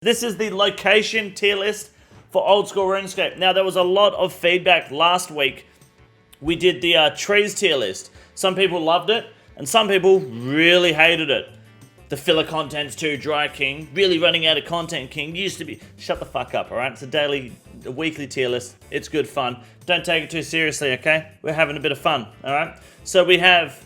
This is the location tier list for old school RuneScape. Now, there was a lot of feedback last week. We did the trees tier list. Some people loved it, and some people really hated it. The filler content's too dry, King. Really running out of content, King. Used to be. Shut the fuck up, alright? It's a weekly tier list. It's good fun. Don't take it too seriously, okay? We're having a bit of fun, alright? So we have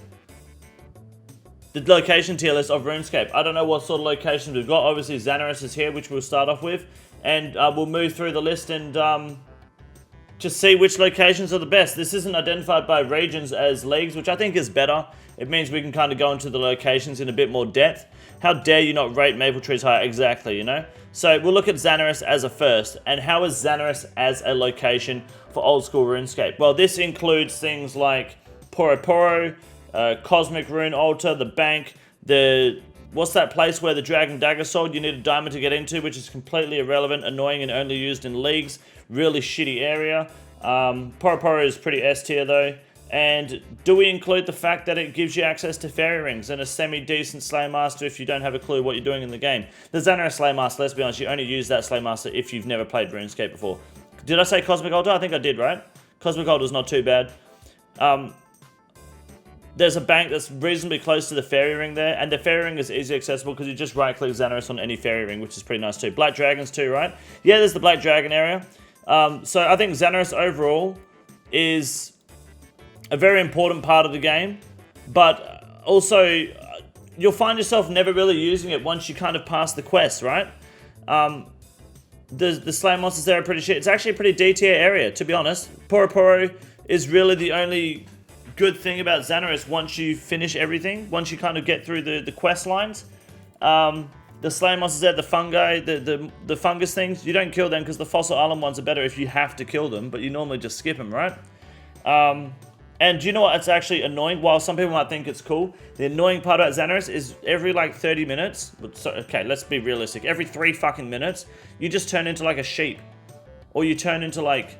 the location tier list of RuneScape. I don't know what sort of locations we've got. Obviously, Xanaris is here, which we'll start off with. And we'll move through the list and just see which locations are the best. This isn't identified by regions as leagues, which I think is better. It means we can kind of go into the locations in a bit more depth. How dare you not rate Maple Trees higher? Exactly, you know? So we'll look at Xanaris as a first. And how is Xanaris as a location for old school RuneScape? Well, this includes things like Poro, Cosmic Rune Altar, the bank, what's that place where the Dragon Dagger Sword you need a diamond to get into, which is completely irrelevant, annoying, and only used in leagues. Really shitty area. Poro is pretty S tier though. And do we include the fact that it gives you access to fairy rings and a semi-decent Slaymaster if you don't have a clue what you're doing in the game? The Xanaris Slaymaster, let's be honest, you only use that Slaymaster if you've never played RuneScape before. Did I say Cosmic Altar? I think I did, right? Cosmic Altar's not too bad. There's a bank that's reasonably close to the fairy ring there, and the fairy ring is easily accessible because you just right-click Xanaris on any fairy ring, which is pretty nice too. Black Dragons too, right? Yeah, there's the Black Dragon area. So I think Xanaris overall is a very important part of the game, but also you'll find yourself never really using it once you kind of pass the quest, right? The slay monsters there are pretty shit. It's actually a pretty D tier area, to be honest. Poro is really the only good thing about Xanaris once you finish everything, once you kind of get through the quest lines. The slay monsters there, the fungi, the fungus things, you don't kill them because the fossil island ones are better if you have to kill them, but you normally just skip them, right? And do you know what? It's actually annoying. While some people might think it's cool, the annoying part about Xanaris is every like 30 minutes, okay, let's be realistic, every 3 fucking minutes, you just turn into like a sheep, or you turn into like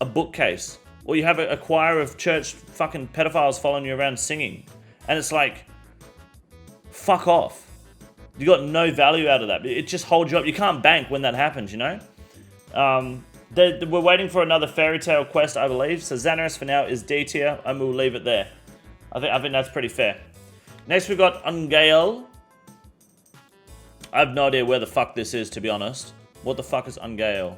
a bookcase, or you have a choir of church fucking pedophiles following you around singing. And it's like, fuck off. You got no value out of that. It just holds you up. You can't bank when that happens, you know? We're waiting for another fairy tale quest, I believe. So Xanaris for now is D tier, and we'll leave it there. I think that's pretty fair. Next we've got Ungael. I have no idea where the fuck this is, to be honest. What the fuck is Ungael?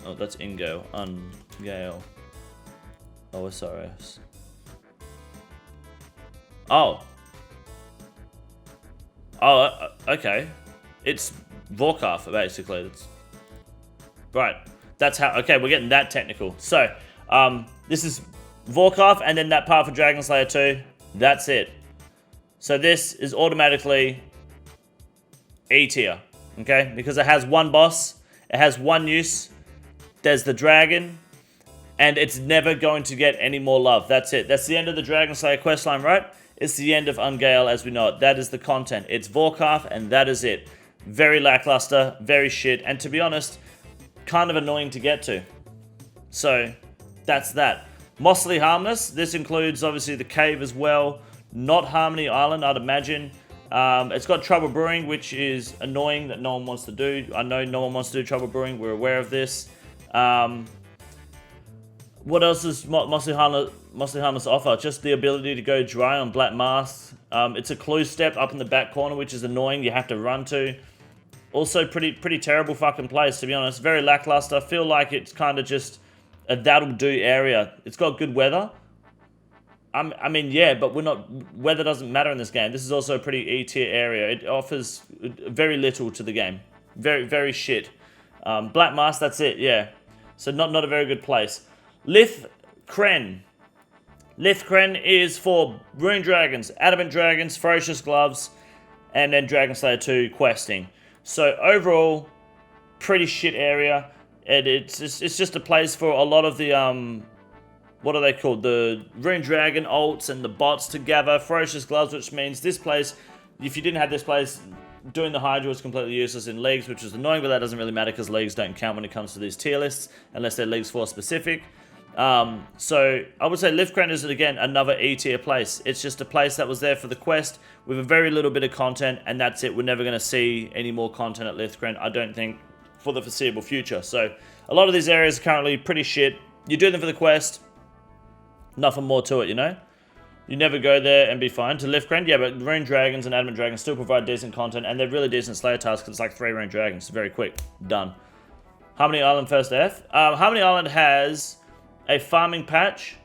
Oh, that's Ingo. Ungael. OSRS. Oh. Oh, okay. It's Vorkaf, basically. Right. That's how... Okay, we're getting that technical. So, this is Vorkaf, and then that part for Dragon Slayer 2. That's it. So this is automatically E tier. Okay? Because it has one boss. It has one use. There's the dragon. And it's never going to get any more love. That's it. That's the end of the Dragon Slayer questline, right? It's the end of Ungael as we know it. That is the content. It's Vorkaf, and that is it. Very lackluster, very shit, and to be honest, kind of annoying to get to. So, that's that. Mostly harmless. This includes, obviously, the cave as well. Not Harmony Island, I'd imagine. It's got Trouble Brewing, which is annoying that no one wants to do. I know no one wants to do Trouble Brewing. We're aware of this. What else is mostly harmless offer? Just the ability to go dry on Black Mask. It's a clue step up in the back corner, which is annoying. You have to run to. Also, pretty terrible fucking place, to be honest. Very lackluster. I feel like it's kind of just a that'll-do area. It's got good weather. I mean, yeah, but weather doesn't matter in this game. This is also a pretty E-tier area. It offers very little to the game. Very, very shit. Black Mask, that's it, yeah. So not a very good place. Lithcren. Lithcren is for Rune Dragons, Adamant Dragons, Ferocious Gloves, and then Dragon Slayer 2 questing. So overall, pretty shit area. And it's just a place for a lot of the, what are they called? The Rune Dragon ults and the bots to gather. Ferocious Gloves, which means this place, if you didn't have this place, doing the Hydra was completely useless in leagues, which is annoying, but that doesn't really matter because leagues don't count when it comes to these tier lists, unless they're Leagues 4 specific. So I would say Liftcrane is, again, another E tier place. It's just a place that was there for the quest with a very little bit of content, and that's it. We're never going to see any more content at Liftcrane, I don't think, for the foreseeable future. So a lot of these areas are currently pretty shit. You do them for the quest, nothing more to it, you know? You never go there and be fine. To Liftcrane, yeah, but Rune Dragons and Adamant Dragons still provide decent content, and they're really decent Slayer tasks because it's like 3 Rune Dragons. It's very quick. Done. Harmony Island first F. Harmony Island has a farming patch,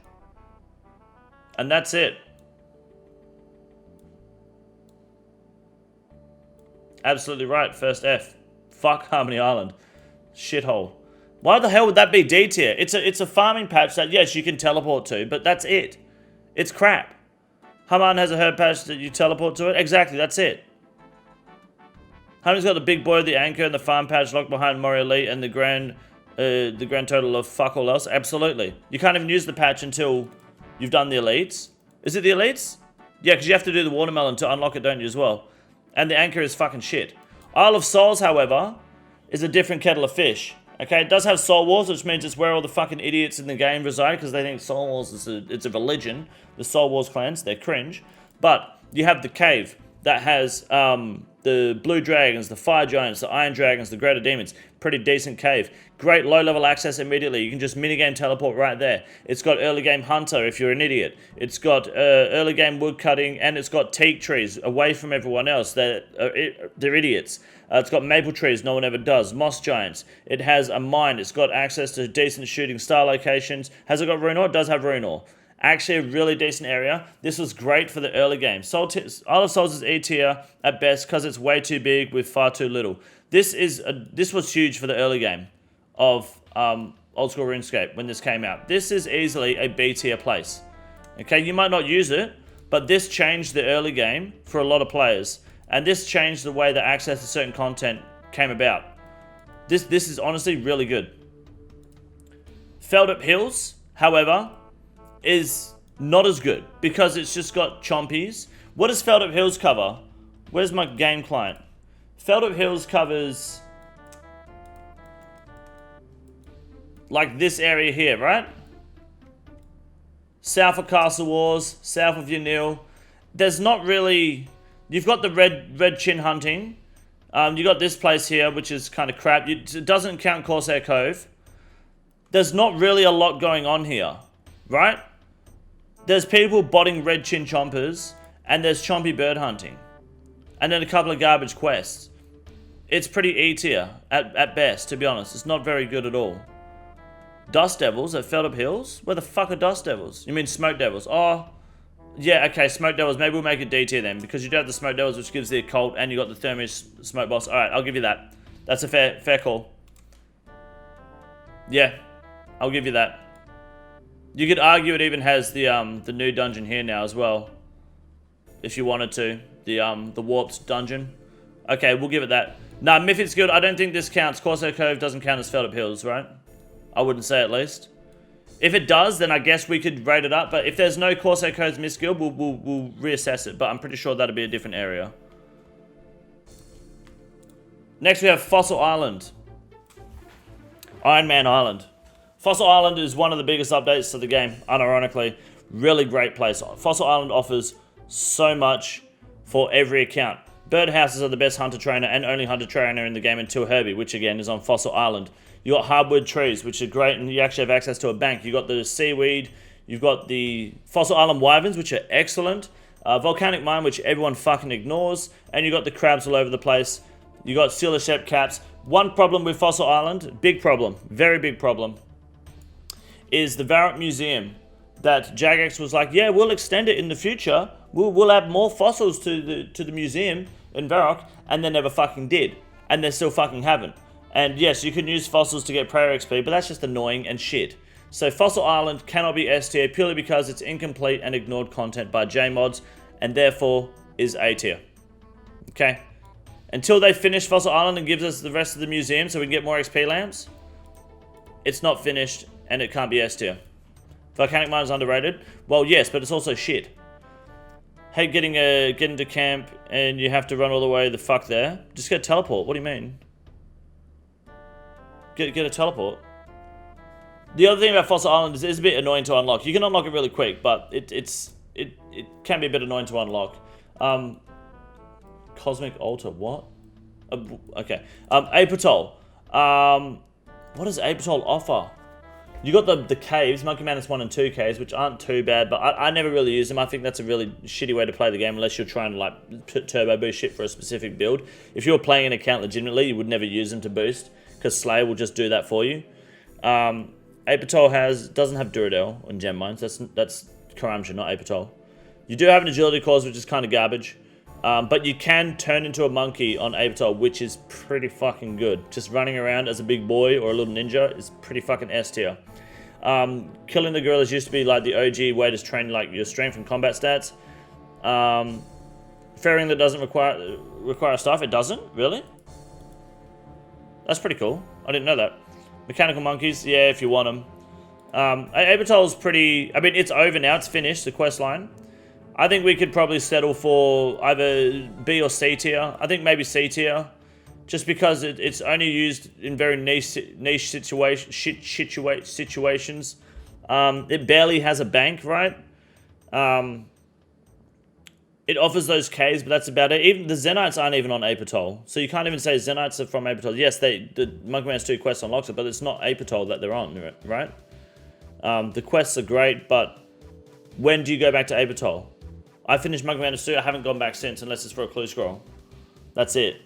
and that's it. Absolutely right, first F. Fuck Harmony Island. Shithole. Why the hell would that be D tier? It's a farming patch that, yes, you can teleport to, but that's it. It's crap. Haman has a herb patch that you teleport to it. Exactly, that's it. Harmony's got the big boy, the anchor, and the farm patch locked behind Mori Elite, and the grand total of fuck all else. Absolutely. You can't even use the patch until you've done the elites. Is it the elites? Yeah, because you have to do the watermelon to unlock it, don't you, as well? And the anchor is fucking shit. Isle of Souls, however, is a different kettle of fish. Okay, it does have Soul Wars, which means it's where all the fucking idiots in the game reside, because they think Soul Wars is it's a religion. The Soul Wars clans, they're cringe. But you have the cave that has the blue dragons, the fire giants, the iron dragons, the greater demons. Pretty decent cave. Great low-level access immediately. You can just minigame teleport right there. It's got early game hunter if you're an idiot. It's got early game wood cutting, and it's got teak trees away from everyone else. They're idiots. It's got maple trees no one ever does. Moss giants. It has a mine. It's got access to decent shooting star locations. Has it got rune ore? It does have rune ore. Actually a really decent area. This was great for the early game. Isle of Souls is E tier at best because it's way too big with far too little. This was huge for the early game of Old School RuneScape when this came out. This is easily a B tier place. Okay, you might not use it, but this changed the early game for a lot of players. And this changed the way that access to certain content came about. This is honestly really good. Feldup Hills, however, is not as good because it's just got chompies. What does Feldup Hills cover? Where's my game client? Feldup Hills covers like this area here, right? South of Castle Wars, south of Yanil. There's not really... You've got the red chin hunting. You got this place here, which is kind of crap. It doesn't count Corsair Cove. There's not really a lot going on here, right? There's people botting red chin chompers, and there's chompy bird hunting. And then a couple of garbage quests. It's pretty E tier, at best, to be honest. It's not very good at all. Dust Devils at Feldup Hills? Where the fuck are Dust Devils? You mean Smoke Devils? Oh, yeah, okay, Smoke Devils. Maybe we'll make it D tier then, because you do have the Smoke Devils, which gives the occult, and you got the Thermish Smoke Boss. Alright, I'll give you that. That's a fair call. Yeah, I'll give you that. You could argue it even has the new dungeon here now as well, if you wanted to. The Warped dungeon. Okay, we'll give it that. Nah, Mythic's good. I don't think this counts. Corsair Cove doesn't count as Feldup Hills, right? I wouldn't say at least. If it does, then I guess we could rate it up. But if there's no Corsair Coves Mist Guild, we'll reassess it. But I'm pretty sure that'll be a different area. Next we have Fossil Island. Ironman Island. Fossil Island is one of the biggest updates to the game, unironically. Really great place. Fossil Island offers so much for every account. Birdhouses are the best hunter trainer and only hunter trainer in the game until Herbie, which again is on Fossil Island. You got hardwood trees, which are great, and you actually have access to a bank. You got the seaweed, you've got the Fossil Island wyverns, which are excellent. Volcanic mine, which everyone fucking ignores, and you got the crabs all over the place. You got Silashep caps. One problem with Fossil Island, big problem, very big problem, is the Varrock Museum. That Jagex was like, yeah, we'll extend it in the future. We'll add more fossils to the museum in Varrock, and they never fucking did, and they still fucking haven't. And yes, you can use fossils to get prayer XP, but that's just annoying and shit. So Fossil Island cannot be S tier purely because it's incomplete and ignored content by JMods, and therefore is A tier. Okay? Until they finish Fossil Island and gives us the rest of the museum so we can get more XP lamps, it's not finished and it can't be S tier. Volcanic mine is underrated. Well, yes, but it's also shit. Hate getting to camp and you have to run all the way the fuck there. Just get a teleport. What do you mean? Get a teleport. The other thing about Fossil Island is it's a bit annoying to unlock. You can unlock it really quick, but it can be a bit annoying to unlock. Cosmic Altar, what? Okay. Apatol. What does Apatol offer? You got the caves, Monkey Madness 1 and 2 caves, which aren't too bad, but I never really use them. I think that's a really shitty way to play the game unless you're trying to like turbo boost shit for a specific build. If you're playing an account legitimately, you would never use them to boost, because Slayer will just do that for you. Apatol doesn't have Duradel on gem mines. That's Karamja, not Apatol. You do have an agility clause, which is kind of garbage. But you can turn into a monkey on Apatol, which is pretty fucking good. Just running around as a big boy or a little ninja is pretty fucking S tier. Killing the gorillas used to be like the OG way to train like your strength and combat stats. Ferrying that doesn't require stuff. It doesn't? Really? That's pretty cool. I didn't know that. Mechanical monkeys, yeah, if you want them. Apatol's pretty... I mean, it's over now. It's finished, the quest line. I think we could probably settle for either B or C tier. I think maybe C tier. Just because it's only used in very niche situations. It barely has a bank, right? It offers those caves, but that's about it. Even the Zenites aren't even on Apatol. So you can't even say Zenites are from Apatol. Yes, the Monkey Man's 2 quest unlocks it, but it's not Apatol that they're on, right? The quests are great, but when do you go back to Apatol? I finished Monkey Man's 2, I haven't gone back since, unless it's for a clue scroll. That's it.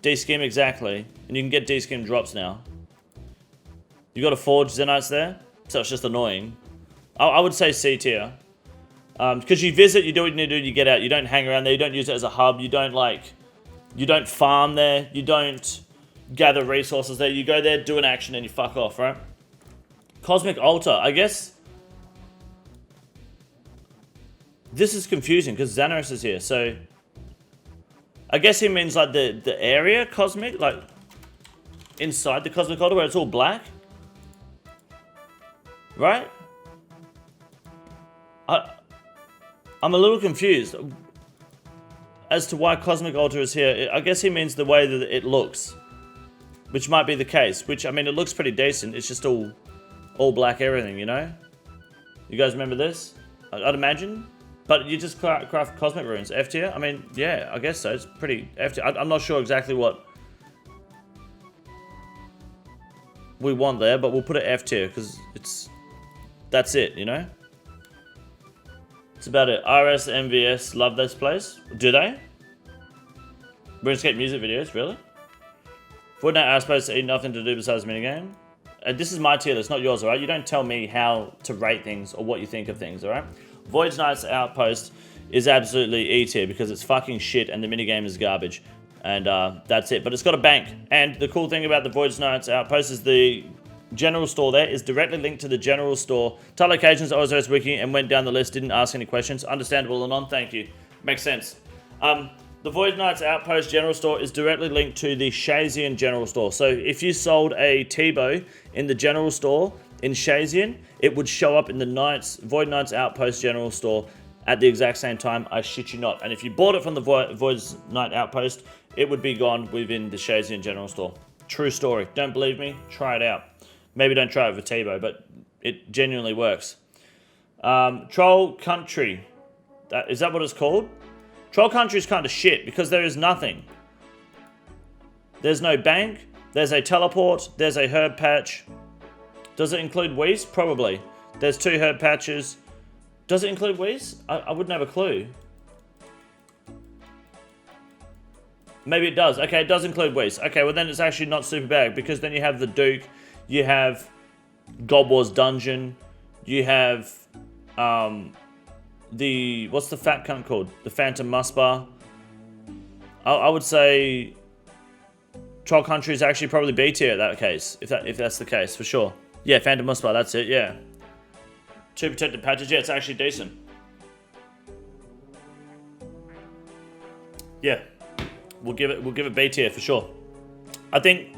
D-Skim, exactly. And you can get D-Skim drops now. You got to forge Zenites there, so it's just annoying. I would say C tier. Because you visit, you do what you need to do, you get out. You don't hang around there, you don't use it as a hub, you don't farm there, you don't gather resources there. You go there, do an action, and you fuck off, right? Cosmic Altar, I guess. This is confusing because Xanaris is here, so I guess he means like the area cosmic, like inside the Cosmic Altar where it's all black, right? I'm a little confused as to why Cosmic Altar is here. I guess he means the way that it looks, which might be the case. Which, I mean, it looks pretty decent. It's just all black everything, you know? You guys remember this? I'd imagine. But you just craft Cosmic Runes. F tier? I mean, yeah, I guess so. It's pretty F tier. I'm not sure exactly what we want there, but we'll put it F tier because that's it, you know? That's about it. RS, MVS, love this place. Do they? Runescape music videos, really? Fortnite are supposed to eat nothing to do besides minigame. This is my tier list, not yours, alright? You don't tell me how to rate things or what you think of things, alright? Void Knight's Outpost is absolutely E tier because it's fucking shit and the minigame is garbage. And that's it. But it's got a bank. And the cool thing about the Void Knight's Outpost is the general store there is directly linked to the general store. Tile locations, osrs wiki, and went down the list, didn't ask any questions. Understandable, Anon, thank you. Makes sense. The Void Knight's Outpost general store is directly linked to the Shazian general store. So if you sold a T-bow in the general store in Shazian, it would show up in the Void Knight's Outpost general store at the exact same time. I shit you not. And if you bought it from the Void Knight Outpost, it would be gone within the Shazian general store. True story. Don't believe me? Try it out. Maybe don't try it with T-bow, but it genuinely works. Troll Country. Is that what it's called? Troll Country is kind of shit because there is nothing. There's no bank. There's a teleport. There's a herb patch. Does it include Whis? Probably. There's 2 herb patches. Does it include Whis? I wouldn't have a clue. Maybe it does. Okay, it does include Whis. Okay, well then it's actually not super bad because then you have the Duke, you have God Wars Dungeon, you have what's the fat cunt called? The Phantom Musbar. I would say Troll Country is actually probably B tier in that case, if that's the case, for sure. Yeah, Phantom Musbar, that's it, yeah. 2 protected patches, yeah, it's actually decent. Yeah, we'll give it B tier for sure. I think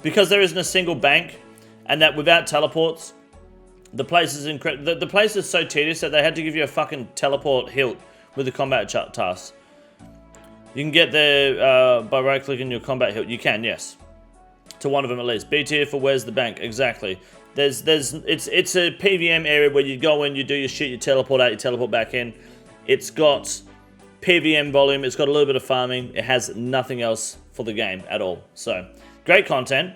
because there isn't a single bank, and that without teleports, the place is incredible. The place is so tedious that they had to give you a fucking teleport hilt with the combat tasks. You can get there by right-clicking your combat hilt. You can, yes. To one of them at least. B tier for where's the bank? Exactly. It's a PVM area where you go in, you do your shit, you teleport out, you teleport back in. It's got PVM volume, it's got a little bit of farming, it has nothing else for the game at all. So, great content,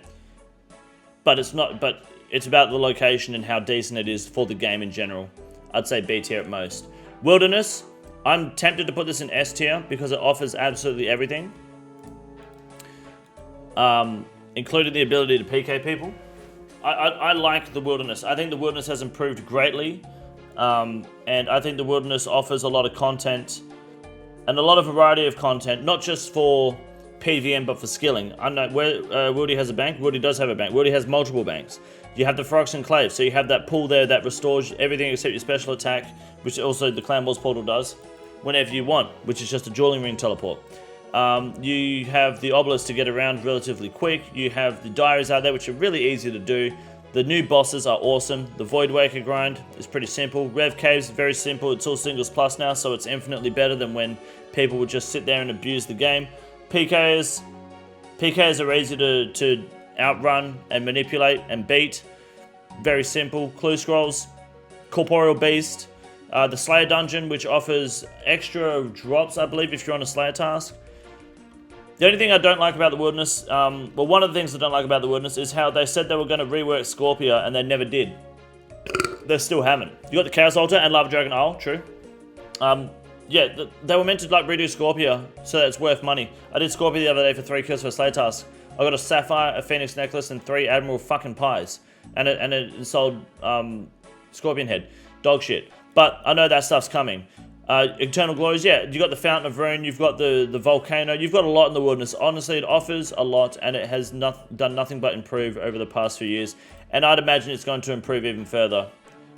but it's about the location and how decent it is for the game in general. I'd say B tier at most. Wilderness, I'm tempted to put this in S tier because it offers absolutely everything. Including the ability to PK people. I like the Wilderness. I think the Wilderness has improved greatly. And I think the Wilderness offers a lot of content and a lot of variety of content, not just for PVM but for skilling. I know where Wildy has a bank. Wildy does have a bank. Wildy has multiple banks. You have the Frogs Enclave, so you have that pool there that restores everything except your special attack, which also the Clan Wars portal does, whenever you want, which is just a dueling ring teleport. You have the Obelisk to get around relatively quick. You have the diaries out there, which are really easy to do. The new bosses are awesome. The Void Waker grind is pretty simple. Rev Caves, very simple. It's all singles plus now, so it's infinitely better than when people would just sit there and abuse the game. PKs are easy to outrun and manipulate and beat. Very simple. Clue Scrolls, Corporeal Beast, the Slayer Dungeon, which offers extra drops, I believe, if you're on a Slayer task. The only thing I don't like about the Wilderness, well, one of the things I don't like about the Wilderness is how they said they were going to rework Scorpia and they never did. They still haven't. You got the Chaos Altar and Lava Dragon Isle, true. Yeah, they were meant to like redo Scorpia so that it's worth money. I did Scorpia the other day for 3 kills for a Slay task. I got a Sapphire, a Phoenix Necklace, and 3 Admiral fucking Pies. And it sold Scorpion Head. Dog shit. But I know that stuff's coming. Eternal Glories, yeah, you got the Fountain of Ruin, you've got the Volcano, you've got a lot in the Wilderness. Honestly, it offers a lot, and it has done nothing but improve over the past few years. And I'd imagine it's going to improve even further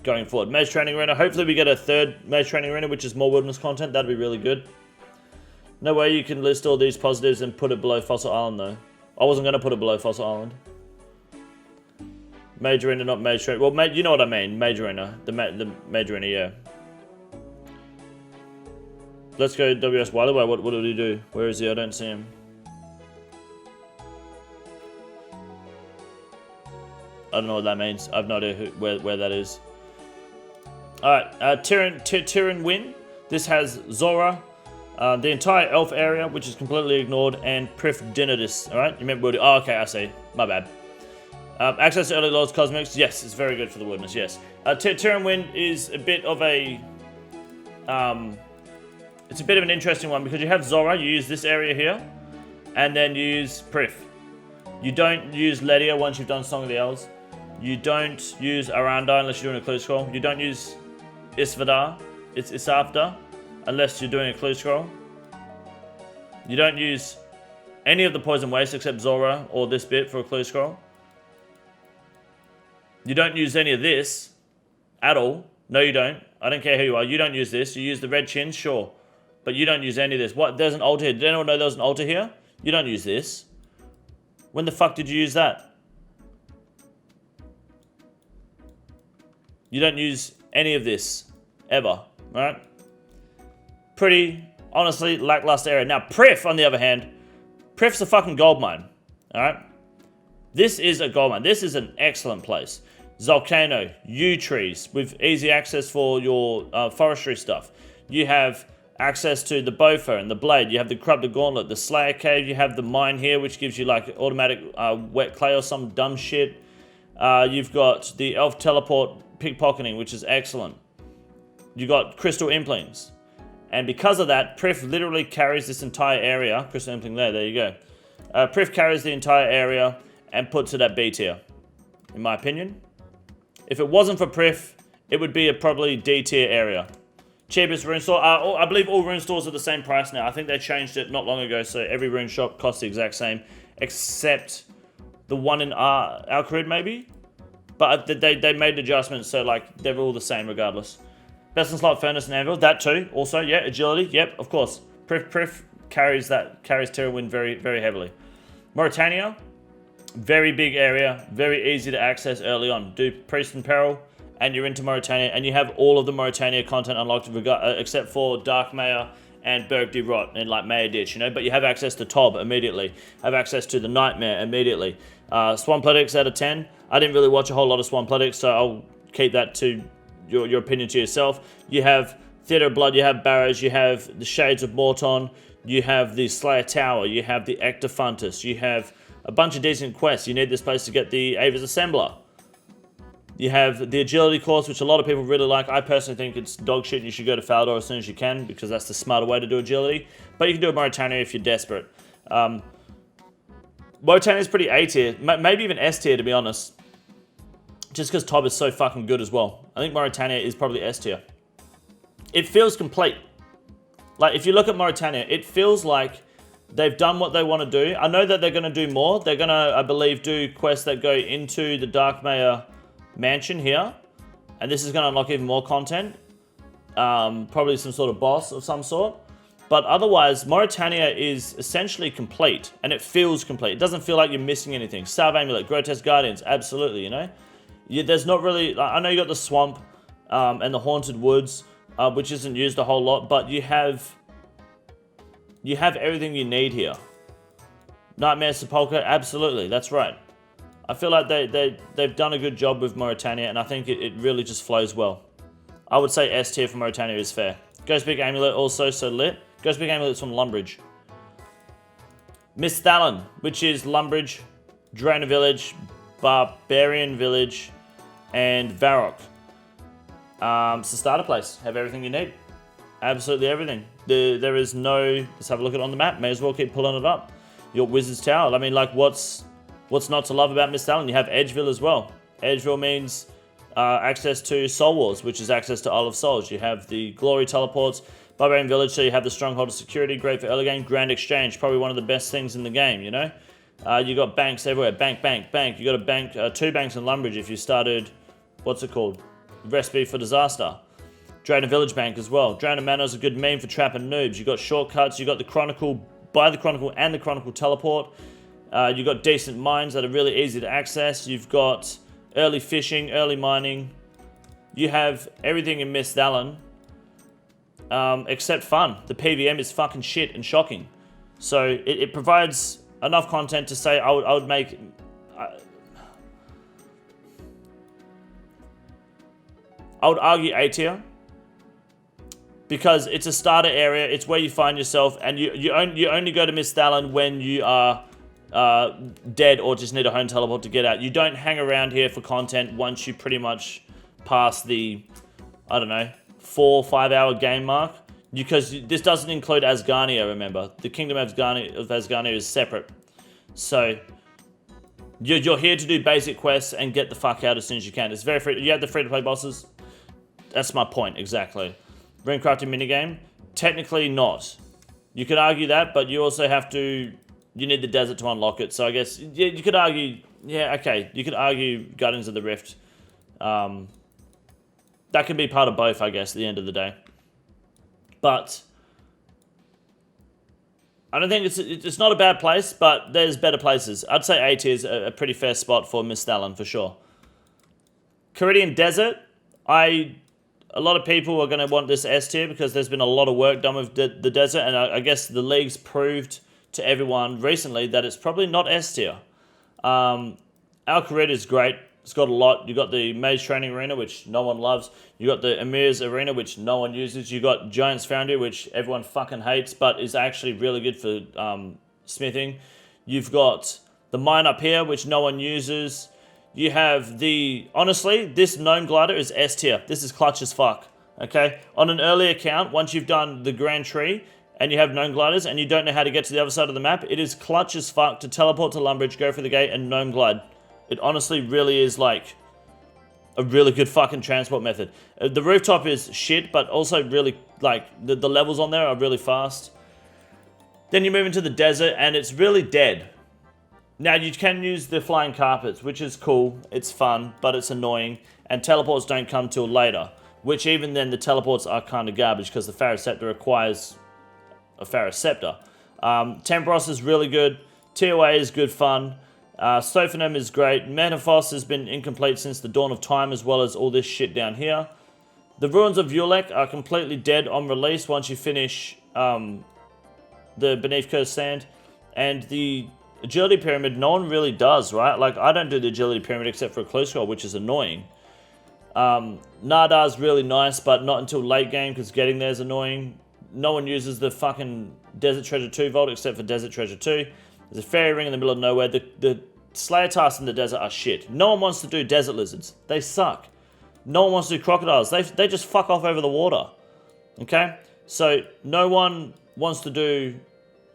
going forward. Mage Training Arena, hopefully we get a 3rd Mage Training Arena, which is more Wilderness content. That'd be really good. No way you can list all these positives and put it below Fossil Island, though. I wasn't going to put it below Fossil Island. Mage Arena, not Mage Training. Well, you know what I mean. Mage Arena. The Mage Arena, yeah. Let's go WS Wiley. What did he do? Where is he? I don't see him. I don't know what that means. I have no idea where that is. Alright, Tyrian Win. This has Zora, the entire elf area, which is completely ignored, and Prif Dinidis. Alright, you meant Wildy. Oh, okay, I see. My bad. Access to Early Lords Cosmics. Yes, it's very good for the Wilderness, yes. Tyrian Win is a bit of a... it's a bit of an interesting one because you have Zora, you use this area here, and then you use Prif. You don't use Ledia once you've done Song of the Elves. You don't use Aranda unless you're doing a clue scroll. You don't use Isvadar, it's Isafda, unless you're doing a clue scroll. You don't use any of the Poison Waste except Zora or this bit for a clue scroll. You don't use any of this at all. No, you don't. I don't care who you are. You don't use this. You use the red chins, sure. But you don't use any of this. What? There's an altar here. Did anyone know there was an altar here? You don't use this. When the fuck did you use that? You don't use any of this. Ever. Alright? Pretty, honestly, lackluster area. Now, Prif, on the other hand, Prif's a fucking gold mine. Alright? This is a gold mine. This is an excellent place. Volcano, yew trees, with easy access for your forestry stuff. You have access to the Bowfer and the Blade. You have the Corrupted Gauntlet, the Slayer Cave. You have the mine here, which gives you like automatic wet clay or some dumb shit. You've got the Elf Teleport pickpocketing, which is excellent. You got Crystal Implings. And because of that, Prif literally carries this entire area. Crystal Impling there you go. Prif carries the entire area and puts it at B tier, in my opinion. If it wasn't for Prif, it would be a probably D tier area. Cheapest rune store. I believe all rune stores are the same price now. I think they changed it not long ago, so every rune shop costs the exact same, except the one in Alcarid maybe. But they made adjustments, so like they're all the same regardless. Best in slot, Furnace and Anvil. That too. Also, yeah, agility. Yep, of course. Prif carries Terrawin very, very heavily. Mauritania, very big area, very easy to access early on. Do Priest in Peril, and you're into Mauritania, and you have all of the Mauritania content unlocked, except for Dark Maya and Berg de Rot and like Maya Ditch, you know. But you have access to Tob immediately. Have access to the Nightmare immediately. Swamplanetics out of 10. I didn't really watch a whole lot of Swampoletics, so I'll keep that to your opinion to yourself. You have Theatre of Blood, you have Barrows, you have the Shades of Morton, you have the Slayer Tower, you have the Ectophuntus, you have a bunch of decent quests. You need this place to get the Ava's Assembler. You have the Agility course, which a lot of people really like. I personally think it's dog shit. You should go to Falador as soon as you can, because that's the smarter way to do Agility. But you can do it Mauritania if you're desperate. Mauritania is pretty A tier, maybe even S tier, to be honest. Just because Tob is so fucking good as well. I think Mauritania is probably S tier. It feels complete. Like, if you look at Mauritania, it feels like they've done what they want to do. I know that they're going to do more. They're going to, I believe, do quests that go into the Darkmare mansion here. And this is going to unlock even more content. Probably some sort of boss of some sort. But otherwise, Mauritania is essentially complete. And it feels complete. It doesn't feel like you're missing anything. Salve Amulet, Grotesque Guardians, absolutely, you know? There's not really... I know you got the swamp and the Haunted Woods, which isn't used a whole lot, but you have everything you need here. Nightmare Sepulchre, absolutely, that's right. I feel like they've done a good job with Mauritania, and I think it really just flows well. I would say S tier for Mauritania is fair. Ghostpeak Amulet also so lit. Ghostpeak Amulet is from Lumbridge. Miss Thalon, which is Lumbridge, Draenor Village, Barbarian Village, and Varrock. It's the starter place. Have everything you need. Absolutely everything. There is no... Let's have a look at it on the map. May as well keep pulling it up. Your Wizard's Tower. I mean, like, what's not to love about Miss Thalon? You have Edgeville as well. Edgeville means access to Soul Wars, which is access to Isle of Souls. You have the Glory teleports. Barbarian Village, so you have the Stronghold of Security. Great for early game. Grand Exchange. Probably one of the best things in the game, you know? You got banks everywhere. Bank, bank, bank. You got a bank, 2 banks in Lumbridge if you started... What's it called? Recipe for Disaster. Draenor Village Bank as well. Draenor Manor is a good meme for trapping noobs. You got shortcuts. You got the Chronicle, buy the Chronicle and the Chronicle teleport. You got decent mines that are really easy to access. You've got early fishing, early mining. You have everything in Miss Thalon, except fun. The PVM is fucking shit and shocking. So it provides enough content to say I would make. I would argue A tier, because it's a starter area. It's where you find yourself, and you only go to Miss Thalon when you are dead or just need a home teleport to get out. You don't hang around here for content once you pretty much pass the, I don't know, 4 or 5 hour game mark, because this doesn't include Asgarnia, remember. The Kingdom of Asgarnia is separate. So you're here to do basic quests and get the fuck out as soon as you can. It's very free. You have the free-to-play bosses. That's my point, exactly. Rune crafting minigame? Technically not. You could argue that, but you also have to... You need the desert to unlock it, so I guess... Yeah, you could argue... Yeah, okay. You could argue Guardians of the Rift. That could be part of both, I guess, at the end of the day. But... I don't think it's not a bad place, but there's better places. I'd say A tier is a pretty fair spot for Miss Thalon, for sure. Caridian Desert, a lot of people are going to want this S tier because there's been a lot of work done with the desert, and I guess the league's proved to everyone recently that it's probably not S tier. Al-Kharid is great. It's got a lot. You got the Mage Training Arena, which no one loves. You got the Emir's Arena, which no one uses. You got Giant's Foundry, which everyone fucking hates, but is actually really good for smithing. You've got the Mine up here, which no one uses. You have the... Honestly, this Gnome Glider is S tier. This is clutch as fuck, okay? On an early account, once you've done the Grand Tree and you have Gnome Gliders and you don't know how to get to the other side of the map, it is clutch as fuck to teleport to Lumbridge, go through the gate, and Gnome Glide. It honestly really is, like, a really good fucking transport method. The rooftop is shit, but also really, like, the levels on there are really fast. Then you move into the desert, and it's really dead. Now, you can use the flying carpets, which is cool, it's fun, but it's annoying, and teleports don't come till later, which even then, the teleports are kind of garbage, because the Pharaoh Scepter requires a Pharaoh Scepter. Tempros is really good, TOA is good fun, Sophonem is great, Metaphos has been incomplete since the dawn of time, as well as all this shit down here. The Ruins of Yulek are completely dead on release once you finish the Beneath Cursed Sand, and the agility pyramid, no one really does, right? Like, I don't do the agility pyramid except for a close call, which is annoying. Nada's really nice, but not until late game, because getting there is annoying. No one uses the fucking Desert Treasure 2 vault except for Desert Treasure 2. There's a fairy ring in the middle of nowhere. The Slayer tasks in the desert are shit. No one wants to do desert lizards. They suck. No one wants to do crocodiles. They just fuck off over the water. Okay? So, no one wants to do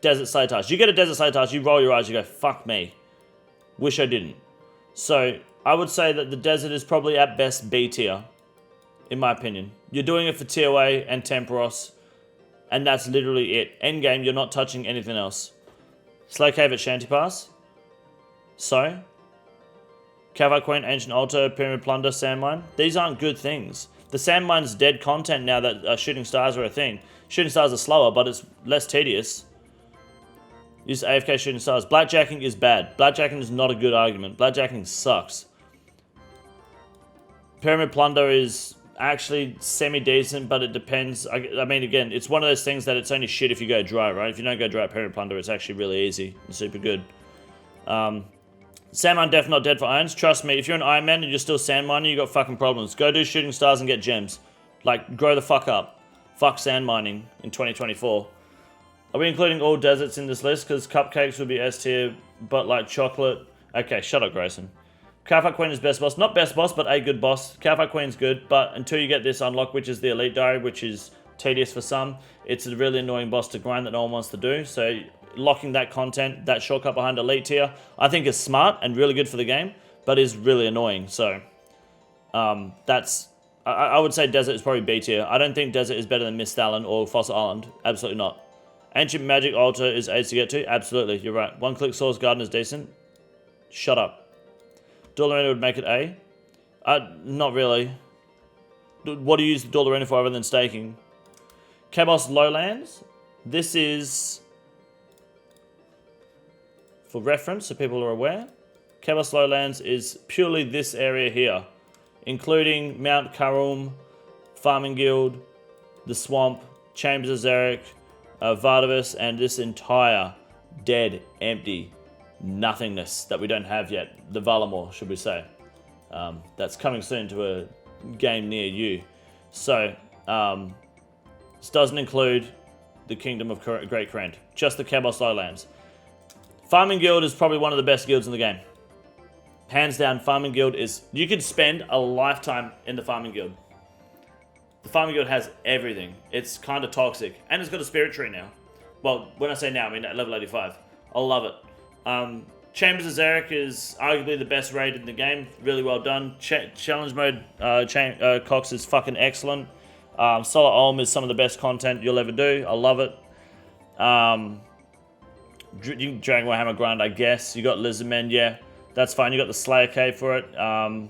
desert Slayer tasks. You get a desert Slayer task, you roll your eyes, you go, fuck me. Wish I didn't. So, I would say that the desert is probably at best B tier, in my opinion. You're doing it for TOA and Temporos, and that's literally it. Endgame, you're not touching anything else. Slay Cave at Shanty Pass. So, Cavi Queen, Ancient Altar, Pyramid Plunder, Sandmine. These aren't good things. The Sandmine's dead content now that Shooting Stars are a thing. Shooting Stars are slower, but it's less tedious. Use AFK Shooting Stars. Blackjacking is bad. Blackjacking is not a good argument. Blackjacking sucks. Pyramid Plunder is actually semi-decent, but it depends. I mean, again, it's one of those things that it's only shit if you go dry, right? If you don't go dry at Pyramid Plunder, it's actually really easy and super good. Sandmine Def not dead for irons. Trust me, if you're an Iron Man and you're still sandmining, you got fucking problems. Go do Shooting Stars and get gems. Like, grow the fuck up. Fuck sand mining in 2024. Are we including all deserts in this list? Because cupcakes would be S tier, but like chocolate. Okay, shut up, Grayson. Cowfight Queen is best boss. Not best boss, but a good boss. Cowfight Queen's good, but until you get this unlock, which is the Elite Diary, which is tedious for some, it's a really annoying boss to grind that no one wants to do. So locking that content, that shortcut behind Elite tier, I think is smart and really good for the game, but is really annoying. So that's... I would say Desert is probably B tier. I don't think Desert is better than Mist Island or Fossil Island. Absolutely not. Ancient Magic Altar is A to get to. Absolutely, you're right. One-click Source Garden is decent. Shut up. Dual Arena would make it A. Not really. What do you use the Dual Arena for other than staking? Cabos Lowlands. This is... for reference, so people are aware. Cabos Lowlands is purely this area here, including Mount Karum, Farming Guild, the Swamp, Chambers of Zarek, Vardavis, and this entire dead, empty nothingness that we don't have yet. The Valamor, should we say. That's coming soon to a game near you. So, this doesn't include the Kingdom of Great Krent, just the Cabos Lowlands. Farming Guild is probably one of the best guilds in the game. Hands down, Farming Guild is... you could spend a lifetime in the Farming Guild. The Farming Guild has everything. It's kind of toxic. And it's got a Spirit Tree now. Well, when I say now, I mean at level 85. I love it. Chambers of Zarek is arguably the best raid in the game. Really well done. Challenge mode Cox is fucking excellent. Solar Olm is some of the best content you'll ever do. I love it. You can Dragon Warhammer grind, I guess. You got Lizardmen, yeah. That's fine. You got the Slayer Cave for it. I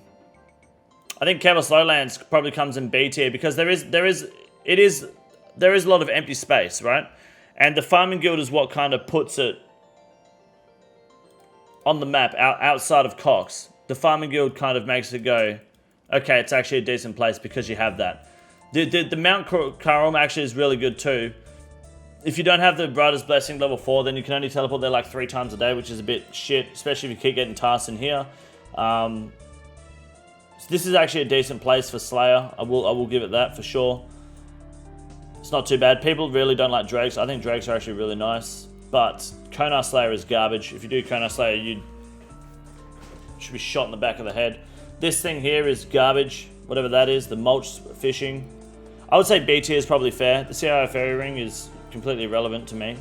think Cabos Lowlands probably comes in B tier because there is a lot of empty space, right? And the Farming Guild is what kind of puts it on the map outside of Cox. The Farming Guild kind of makes it go, okay, it's actually a decent place because you have that. The Mount Karum actually is really good too. If you don't have the Brother's Blessing level 4, then you can only teleport there like 3 times a day, which is a bit shit, especially if you keep getting tasks in here. So this is actually a decent place for Slayer. I will give it that for sure. It's not too bad. People really don't like Drakes. I think Drakes are actually really nice. But Konar Slayer is garbage. If you do Konar Slayer, you should be shot in the back of the head. This thing here is garbage. Whatever that is. The mulch fishing. I would say B tier is probably fair. The CIO Fairy Ring is completely irrelevant to me,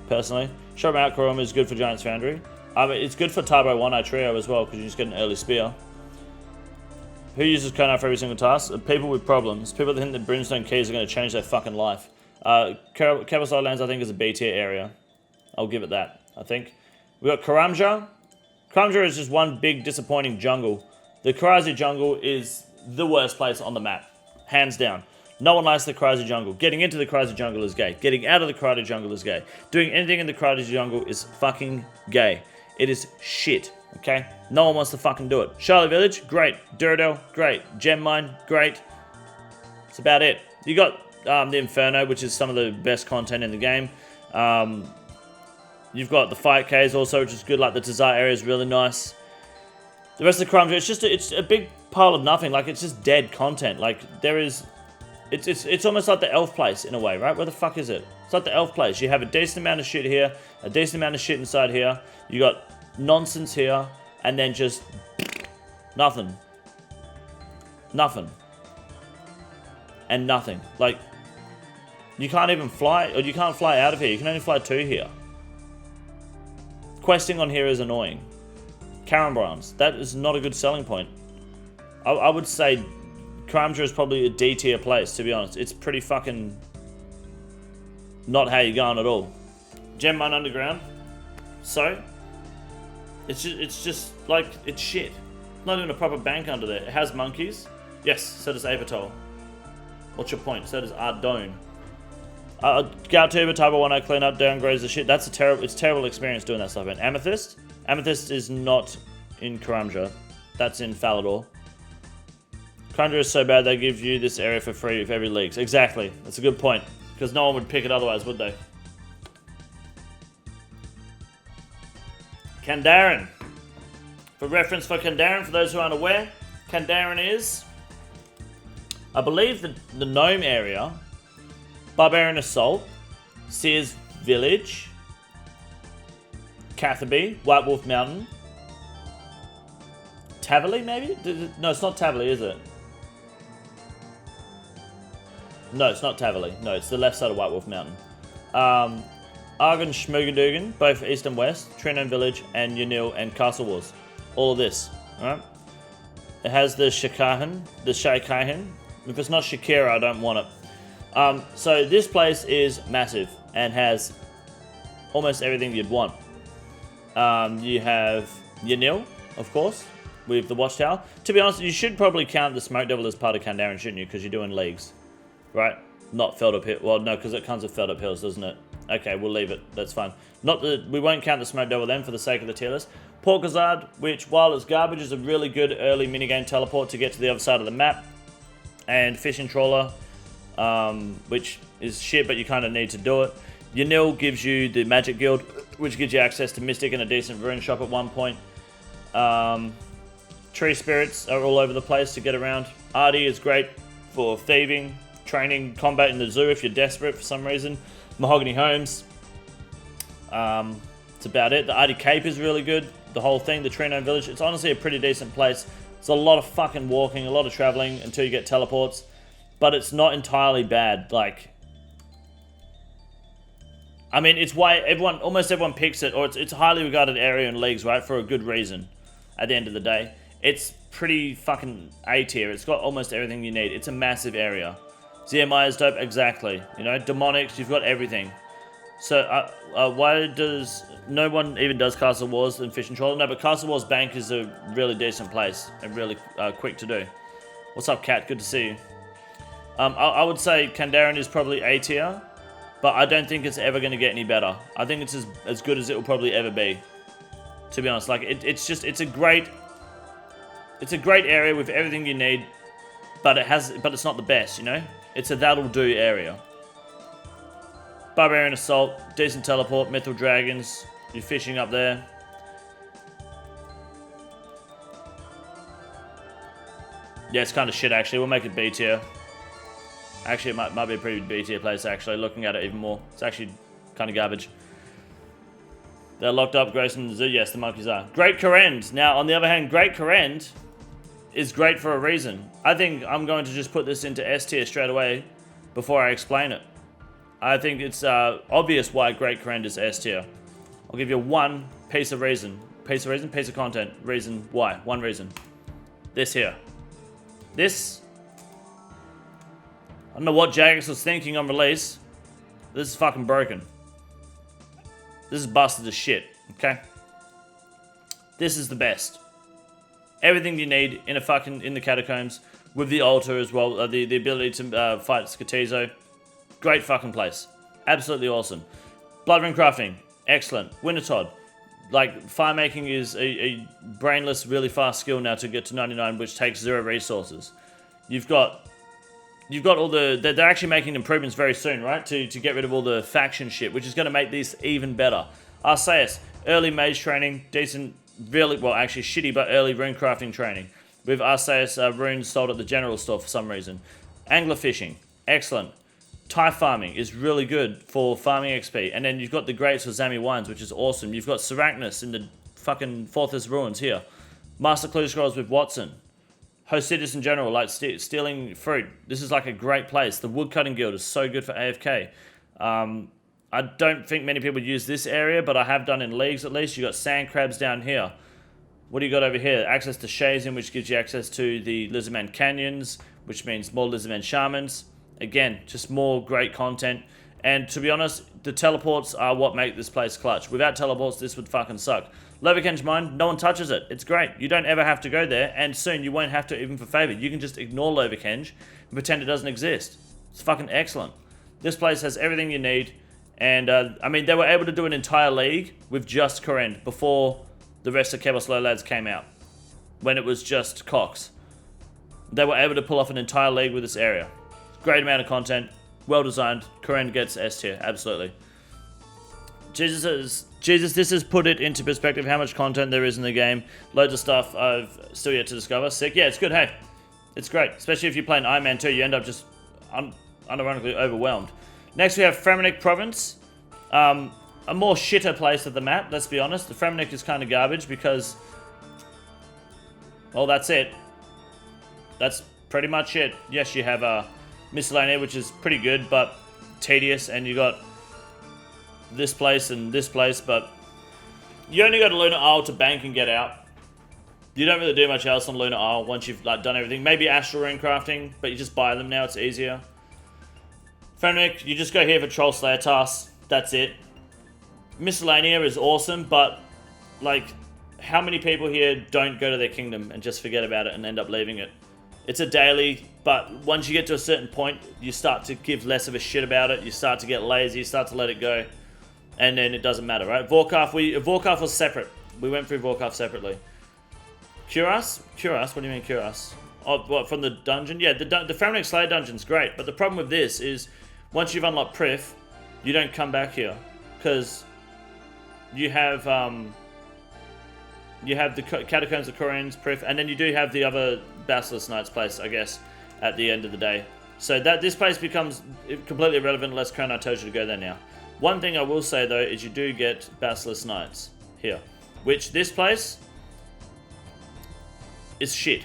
personally. Short Mount Karum is good for Giant's Foundry. It's good for Tarbo One-Eye Trio as well, because you just get an early spear. Who uses Konar for every single task? People with problems. People that think that Brimstone Keys are going to change their fucking life. Cabos Lowlands, I think, is a B tier area. I'll give it that, I think. We got Karamja. Karamja is just one big disappointing jungle. The Karazi jungle is the worst place on the map. Hands down. No one likes the Karazi jungle. Getting into the Karazi jungle is gay. Getting out of the Karazi jungle is gay. Doing anything in the Karazi jungle is fucking gay. It is shit, okay? No one wants to fucking do it. Charlotte Village, great. Duradel, great. Gem Mine, great. That's about it. You got the Inferno, which is some of the best content in the game. You've got the fight caves also, which is good. Like the Desire area is really nice. The rest of the Crumdra, it's a big pile of nothing. Like, it's just dead content. Like, there is... It's almost like the elf place in a way, right? Where the fuck is it? It's like the elf place. You have a decent amount of shit here, a decent amount of shit inside here. You got nonsense here, and then just nothing. Nothing. And nothing. Like, you can't even fly, or you can't fly out of here. You can only fly to here. Questing on here is annoying. Carambrons, that is not a good selling point. I would say Karamja is probably a D tier place, to be honest. It's pretty fucking not how you're going at all. Gem Mine Underground, so it's just like, it's shit. Not even a proper bank under there. It has monkeys. Yes, so does Avatol. What's your point? So does Ardone. Galtuba, Type 1 clean up, downgrades the shit. That's it's a terrible experience doing that stuff. And Amethyst? Amethyst is not in Karamja. That's in Falador. Karamja is so bad they give you this area for free for every leagues. Exactly. That's a good point. Because no one would pick it otherwise, would they? Kandaren. For reference for Kandaren, for those who aren't aware, Kandaren is, I believe, the Gnome area, Barbarian Assault, Sears Village, Catherby, White Wolf Mountain, Tavali maybe? No, it's not Tavali, is it? No, it's not Tavali. No, it's the left side of White Wolf Mountain. Argon Schmoogadugan, both east and west, Trinone Village, and Yanil and Castle Wars. All of this, alright? It has the Shakahan, the Shaikahan. If it's not Shakira, I don't want it. So this place is massive and has almost everything you'd want. You have Yanil, of course, with the Watchtower. To be honest, you should probably count the Smoke Devil as part of Kandaren, shouldn't you? Because you're doing leagues, right? Not felled up hill. Well, no, because it comes with felled up hills, doesn't it? Okay, we'll leave it. That's fine. We won't count the Smoke Devil then for the sake of the tier list. Port Gazard, which, while it's garbage, is a really good early minigame teleport to get to the other side of the map. And Fishing Trawler, which is shit, but you kind of need to do it. Yanil gives you the Magic Guild, which gives you access to Mystic and a decent rune shop at one point. Tree Spirits are all over the place to get around. Artie is great for thieving, training, combat in the zoo if you're desperate for some reason. Mahogany Homes. That's about it. The Artie Cape is really good. The whole thing, the Trinone Village. It's honestly a pretty decent place. It's a lot of fucking walking, a lot of traveling until you get teleports. But it's not entirely bad. Like, I mean, it's why almost everyone picks it, or it's a highly regarded area in leagues, right? For a good reason. At the end of the day, it's pretty fucking A tier. It's got almost everything you need. It's a massive area. ZMI is dope, exactly. You know, demonics, you've got everything. So, why does no one even does Castle Wars and Fishing Trawler? No, but Castle Wars Bank is a really decent place and really quick to do. What's up, Kat? Good to see you. I would say Kandaren is probably A tier, but I don't think it's ever going to get any better. I think it's as good as it will probably ever be. To be honest, like it's a great area with everything you need, but it's not the best, you know. It's a that'll do area. Barbarian Assault, decent teleport, Mythal Dragons, you're fishing up there. Yeah, it's kind of shit actually. We'll make it B tier. Actually, it might be a pretty B tier place actually. Looking at it even more, it's actually kind of garbage. They're locked up, Grayson and the Zoo. Yes, the monkeys are. Great Korend. Now, on the other hand, Great Korend is great for a reason. I think I'm going to just put this into S tier straight away before I explain it. I think it's obvious why Great Korend is S tier. I'll give you one piece of reason. Piece of content. Reason why. One reason. This here. This. I don't know what Jagex was thinking on release. This is fucking broken. This is busted as shit, okay? This is the best. Everything you need in the catacombs with the altar as well, the ability to fight Skatizo. Great fucking place. Absolutely awesome. Blood Ring Crafting, excellent. Wintertodd, like fire making is a brainless, really fast skill now to get to 99, which takes 0 resources. You've got all the... They're actually making improvements very soon, right? To get rid of all the faction shit, which is going to make this even better. Arceus, early mage training, decent, really, well actually shitty but early rune crafting training. With Arceus runes sold at the general store for some reason. Angler fishing, excellent. Tie farming is really good for farming XP. And then you've got the grapes for Zami wines, which is awesome. You've got Seracnus in the fucking Forthus ruins here. Master Clue Scrolls with Watson. Hosidius in general, like stealing fruit. This is like a great place. The Woodcutting Guild is so good for AFK. I don't think many people use this area, but I have done in leagues at least. You got sand crabs down here. What do you got over here? Access to Shazin, which gives you access to the Lizardman Canyons, which means more Lizardman Shamans. Again, just more great content. And to be honest, the teleports are what make this place clutch. Without teleports, this would fucking suck. Lovekenge Mine, no one touches it. It's great. You don't ever have to go there, and soon you won't have to even for favor. You can just ignore Lovekenge and pretend it doesn't exist. It's fucking excellent. This place has everything you need. And, I mean, they were able to do an entire league with just Kourend before the rest of Kebos Lowlands came out. When it was just Cox. They were able to pull off an entire league with this area. Great amount of content. Well designed. Kourend gets S tier. Absolutely. Jesus, this has put it into perspective how much content there is in the game. Loads of stuff I've still yet to discover. Sick. Yeah, it's good. Hey, it's great. Especially if you play an Ironman too. You end up just unironically overwhelmed. Next we have Fremennik Province. A more shitter place of the map, let's be honest. The Fremennik is kind of garbage because... well, that's it. That's pretty much it. Yes, you have Miscellanea, which is pretty good, but tedious. And you got this place and this place, but... you only go to Lunar Isle to bank and get out. You don't really do much else on Lunar Isle once you've like done everything. Maybe Astral Rune crafting, but you just buy them now, it's easier. Fremennik, you just go here for Troll Slayer tasks. That's it. Miscellanea is awesome, but like, how many people here don't go to their kingdom and just forget about it and end up leaving it? It's a daily, but once you get to a certain point, you start to give less of a shit about it. You start to get lazy, you start to let it go, and then it doesn't matter, right? Vorkaf was separate. We went through Vorkaf separately. Cuirass? Cuirass? What do you mean Cuirass? Oh, what, from the dungeon? Yeah, the Fremennik Slayer dungeon's great, but the problem with this is once you've unlocked Prif, you don't come back here because you have the Catacombs of Kourend's Prif, and then you do have the other Basilisk Knight's place, I guess, at the end of the day. So that this place becomes completely irrelevant unless Kronar tells you to go there now. One thing I will say though is you do get Basilisk Knights here, which this place is shit.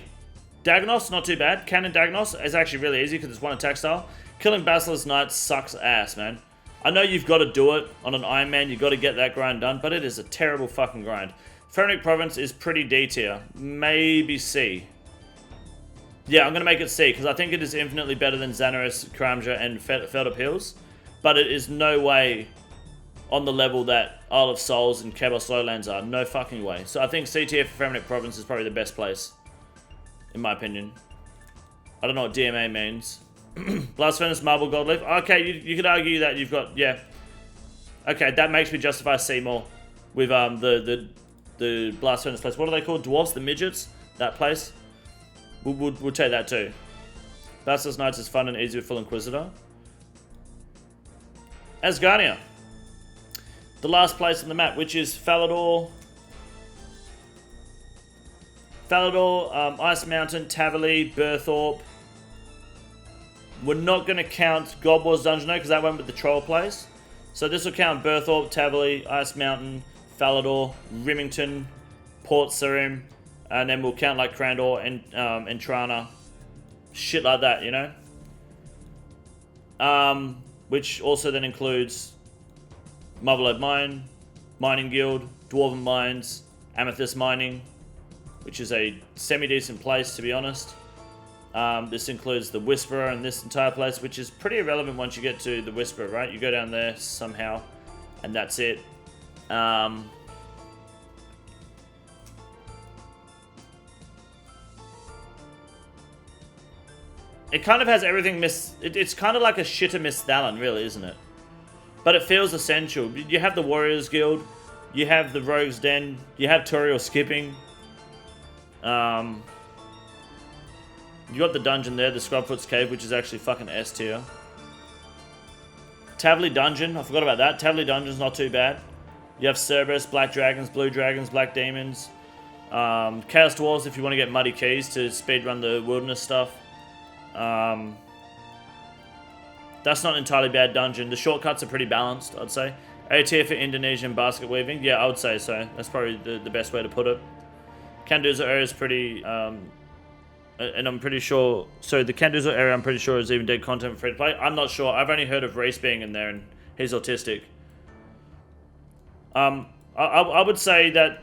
Dagnos, not too bad. Cannon Dagnos is actually really easy because it's one attack style. Killing Basilisk Knights sucks ass, man. I know you've got to do it on an Ironman, you've got to get that grind done, but it is a terrible fucking grind. Fremennik Province is pretty D tier. Maybe C. Yeah, I'm going to make it C, because I think it is infinitely better than Xanaris, Karamja, and Feldup Hills, but it is no way on the level that Isle of Souls and Kebos Lowlands are. No fucking way. So I think C tier for Fremennik Province is probably the best place, in my opinion. I don't know what DMA means. Blast Furnace, Marble, Gold Leaf. Okay, you could argue that you've got, yeah. Okay, that makes me justify C more. With the Blast Furnace place. What are they called? Dwarfs? The Midgets? That place? We'll take that too. Basilisk Knights is fun and easy with Full Inquisitor. Asgarnia. The last place on the map, which is Falador. Ice Mountain, Tavali, Burthorpe. We're not going to count God Wars Dungeon though, because that went with the Troll place. So this will count Burthorpe, Tavali, Ice Mountain, Falador, Rimington, Port Sarim, and then we'll count like Crandor and Entrana. Shit like that, you know? Which also then includes Marvelade Mine, Mining Guild, Dwarven Mines, Amethyst Mining, which is a semi-decent place to be honest. This includes the Whisperer and this entire place, which is pretty irrelevant once you get to the Whisperer, right? You go down there somehow, and that's it. It kind of has everything it's kind of like a shitter Miss Thallon, really, isn't it? But it feels essential. You have the Warriors Guild, you have the Rogues Den, you have Toriel Skipping. You got the dungeon there, the Scrubfoot's Cave, which is actually fucking S tier. Tavali Dungeon, I forgot about that. Tavali Dungeon's not too bad. You have Cerberus, Black Dragons, Blue Dragons, Black Demons. Chaos Dwarves if you want to get Muddy Keys to speedrun the Wilderness stuff. That's not an entirely bad dungeon. The shortcuts are pretty balanced, I'd say. A tier for Indonesian basket weaving. Yeah, I would say so. That's probably the best way to put it. Kanduza area is pretty... and I'm pretty sure... So the Kanduza area I'm pretty sure is even dead content for free to play. I'm not sure. I've only heard of Reese being in there and he's autistic. I would say that...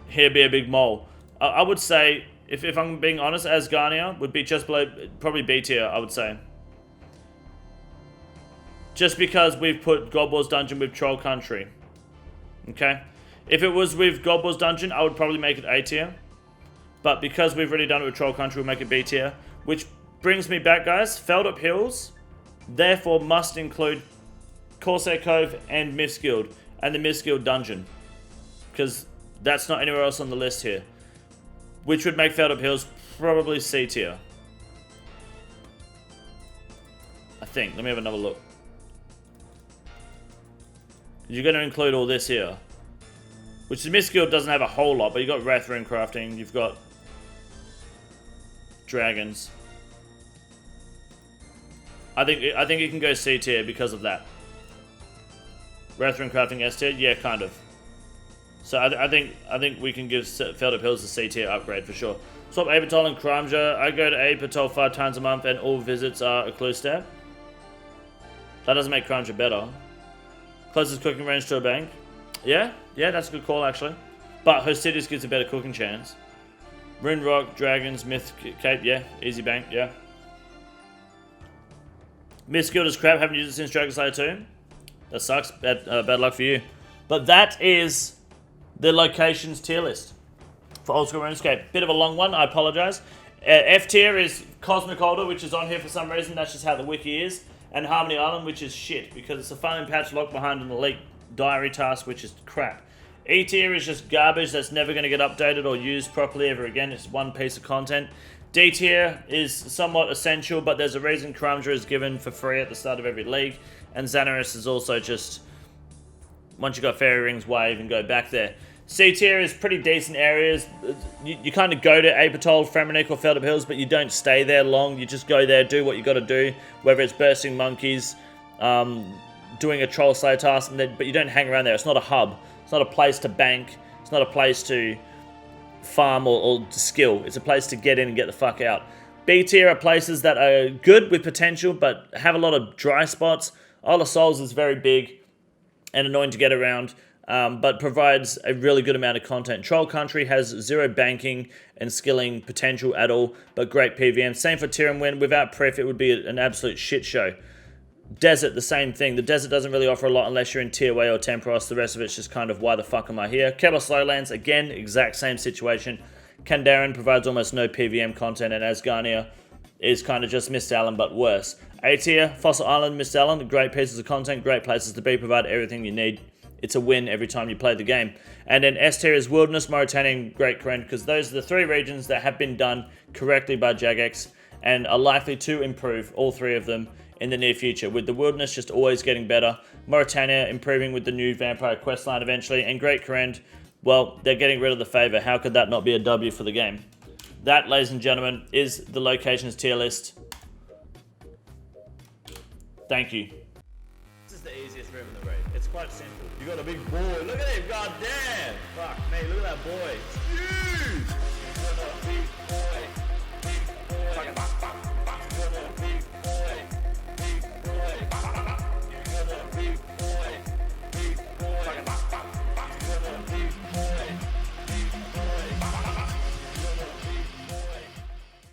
Here be a big mole. I would say, if I'm being honest, Asgarnia would be just below... Probably B tier, I would say. Just because we've put God Wars Dungeon with Troll Country. Okay? If it was with God Wars Dungeon, I would probably make it A tier. But because we've already done it with Troll Country, we'll make it B tier. Which brings me back, guys. Feldup Hills, therefore, must include Corsair Cove and Myth's Guild. And the Myth's Guild Dungeon. Because that's not anywhere else on the list here. Which would make Feldup Hills probably C tier. I think. Let me have another look. You're going to include all this here. Which the Myth Guild doesn't have a whole lot, but you've got Wrath Rune Crafting, you've got Dragons. I think it can go C tier because of that. Wrath Rune Crafting S tier? Yeah, kind of. So I think we can give Feldup Hills a C tier upgrade for sure. Swap Apatol and Kramja. I go to Apatol 5 times a month and all visits are a clue stab. That doesn't make Kramja better. Closest cooking range to a bank. Yeah, that's a good call actually. But Hosidius gives a better cooking chance. Rune Rock, Dragons, Myth Cape, yeah. Easy bank, yeah. Myth Guild is crap, haven't used it since Dragon Slayer 2. That sucks, bad luck for you. But that is the locations tier list for Oldschool RuneScape. Bit of a long one, I apologise. F tier is Cosmic Altar, which is on here for some reason, that's just how the wiki is. And Harmony Island, which is shit, because it's a farming patch locked behind an elite diary task, which is crap. E tier is just garbage that's never going to get updated or used properly ever again. It's one piece of content. D tier is somewhat essential, but there's a reason Kramja is given for free at the start of every league. And Xanaris is also just, once you got Fairy Rings, wave and go back there. C tier is pretty decent areas. You kind of go to Apatol, Fremenic or Feldup Hills, but you don't stay there long. You just go there, do what you got to do, whether it's bursting monkeys, doing a troll slayer task, but you don't hang around there. It's not a hub. It's not a place to bank. It's not a place to farm or skill. It's a place to get in and get the fuck out. B tier are places that are good with potential, but have a lot of dry spots. Isle of Souls is very big and annoying to get around. But provides a really good amount of content. Troll Country has zero banking and skilling potential at all, but great PVM. Same for Tirumwen. Without Pref, it would be an absolute shit show. Desert, the same thing. The desert doesn't really offer a lot unless you're in Tierway or Temperos. The rest of it's just kind of, why the fuck am I here? Kebos Lowlands, again, exact same situation. Kandaren provides almost no PVM content, and Asgarnia is kind of just Mist Allen, but worse. A tier, Fossil Island, Mist Allen, great pieces of content, great places to be, provide everything you need. It's a win every time you play the game. And then S tier is Wilderness, Mauritania, and Great Karen, because those are the three regions that have been done correctly by Jagex and are likely to improve, all three of them, in the near future. With the Wilderness just always getting better, Mauritania improving with the new Vampire questline eventually, and Great Karen, well, they're getting rid of the favor. How could that not be a W for the game? That, ladies and gentlemen, is the locations tier list. Thank you. This is the easiest move in the raid. It's quite simple. You got a big boy. Look at him. God damn. Fuck me. Look at that boy. It's huge. You got a big boy.